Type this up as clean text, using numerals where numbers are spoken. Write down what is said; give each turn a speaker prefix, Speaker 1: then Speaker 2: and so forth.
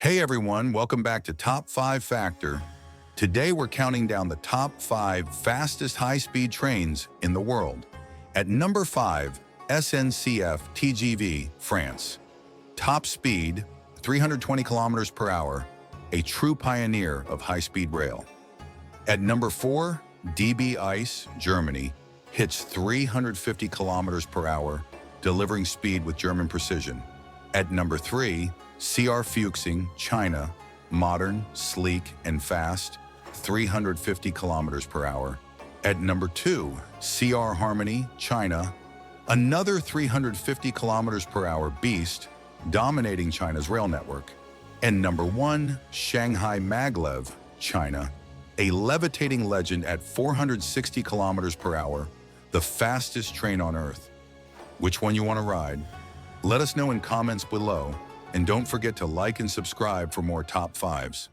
Speaker 1: Hey everyone, welcome back to Top 5 Factor. Today we're counting down the top 5 fastest high-speed trains in the world. At number 5, SNCF TGV, France. Top speed, 320 kilometers per hour, a true pioneer of high-speed rail. At number 4, DB Ice, Germany, hits 350 kilometers per hour, delivering speed with German precision. At number 3, CR Fuxing, China, modern, sleek, and fast, 350 kilometers per hour. At number 2, CR Harmony, China, another 350 kilometers per hour beast, dominating China's rail network. And number 1, Shanghai Maglev, China, a levitating legend at 460 kilometers per hour, the fastest train on Earth. Which one you want to ride? Let us know in comments below, and don't forget to like and subscribe for more top 5s.